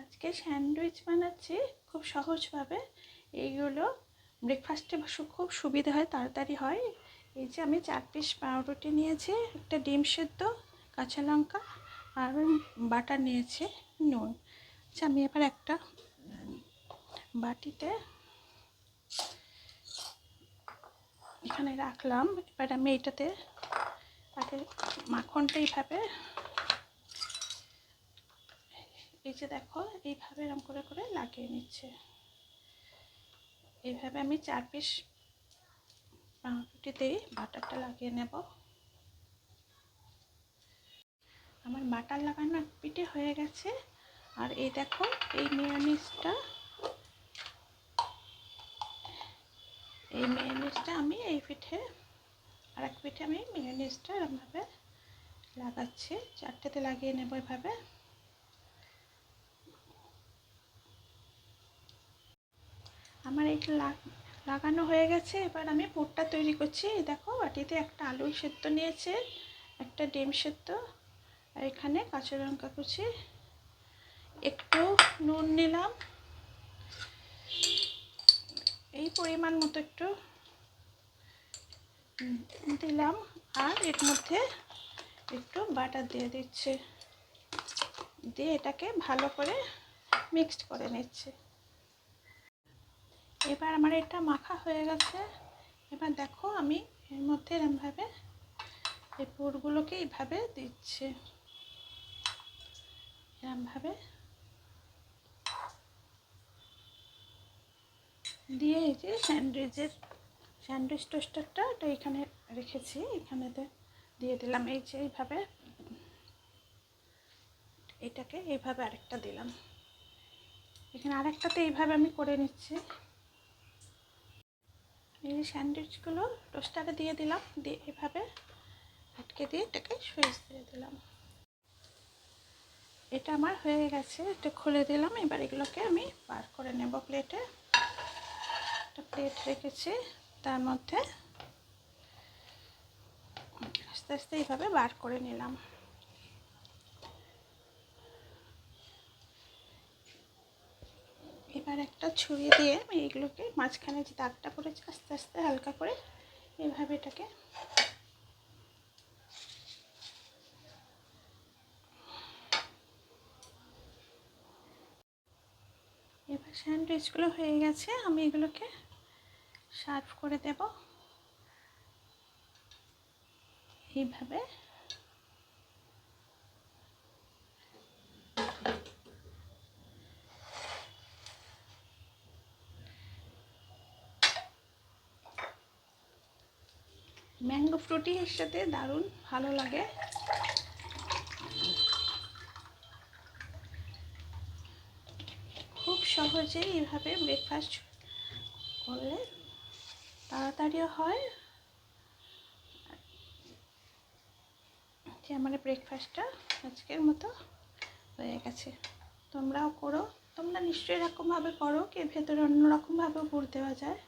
আজকে স্যান্ডউইচ বানাচ্ছি খুব সহজভাবে। এইগুলো ব্রেকফাস্টে খুব সুবিধা হয়, তাড়াতাড়ি হয়। এই যে আমি 4 পিস পাউরুটি নিয়েছি, একটা ডিম সেদ্ধ, কাঁচা লঙ্কা আর বাটার নিয়েছি, নুন। আচ্ছা, আমি এবার একটা বাটিতে এখানে রাখলাম। এবার আমি এটাতে আগে মাখনটা এইভাবে, এই যে দেখো, এইভাবে এরকম করে করে লাগিয়ে নিচ্ছে। এইভাবে আমি 4 পিস পাউরুটিতেই বাটারটা লাগিয়ে নেব। আমার বাটার লাগানো এক পিঠে হয়ে গেছে। আর এই দেখো, এই মেয়োনিজটা আমি এই পিঠে, আর এক পিঠে আমি মেয়োনিজটা এরকমভাবে লাগাচ্ছি। 4টেতে লাগিয়ে নেব এভাবে। আমার এইটা লাগানো হয়ে গেছে। এবার আমি পুরটা তৈরি করছি। এই দেখো, বাটিতে একটা আলু সেদ্ধ নিয়েছে, একটা ডিম সেদ্ধ, আর এখানে কাঁচা লঙ্কা কুচি, একটু নুন নিলাম, এই পরিমাণ মতো একটু দিলাম, আর এর মধ্যে একটু বাটার দিয়ে দিচ্ছি, দিয়ে এটাকে ভালো করে মিক্সড করে নিচ্ছি। এবার আমার এটা মাখা হয়ে গেছে। এবার দেখো, আমি এর মধ্যে এরকমভাবে এই পুরগুলোকে এইভাবে দিচ্ছি, এরকমভাবে দিয়ে এই যে স্যান্ডউইচ টোস্টারটা এটা এখানে রেখেছি, এখানেতে দিয়ে দিলাম। এই যে এইভাবে এটাকে এইভাবে আরেকটা দিলাম, এখানে আরেকটাতে এইভাবে আমি করে নিচ্ছি। এই যে স্যান্ডউইচগুলো টোস্টারে দিয়ে দিলাম, দিয়ে এইভাবে আটকে দিয়ে এটাকে সুইচ দিয়ে দিলাম। এটা আমার হয়ে গেছে, এটা খুলে দিলাম। এবার এগুলোকে আমি বার করে নেব প্লেটে। একটা প্লেট রেখেছি, তার মধ্যে আস্তে আস্তে এইভাবে বার করে নিলাম। এবার একটা ছুরি দিয়ে আমি এইগুলোকে মাঝখানে যে দাগটা পড়েছে আস্তে আস্তে হালকা করে এইভাবে এটাকে এবার স্যান্ডউইচগুলো হয়ে গেছে, আমি এগুলোকে সার্ভ করে দেব এইভাবে। ম্যাঙ্গো ফ্রুটি এর সাথে দারুণ ভালো লাগে। খুব সহজেই এইভাবে ব্রেকফাস্ট করলে তাড়াতাড়িও হয়। যে আমার ব্রেকফাস্টটা আজকের মতো হয়ে গেছে। তোমরাও করো, তোমরা নিশ্চয়ই এরকমভাবে করো, কি ভেতরে অন্যরকমভাবেও পুর দেওয়া যায়।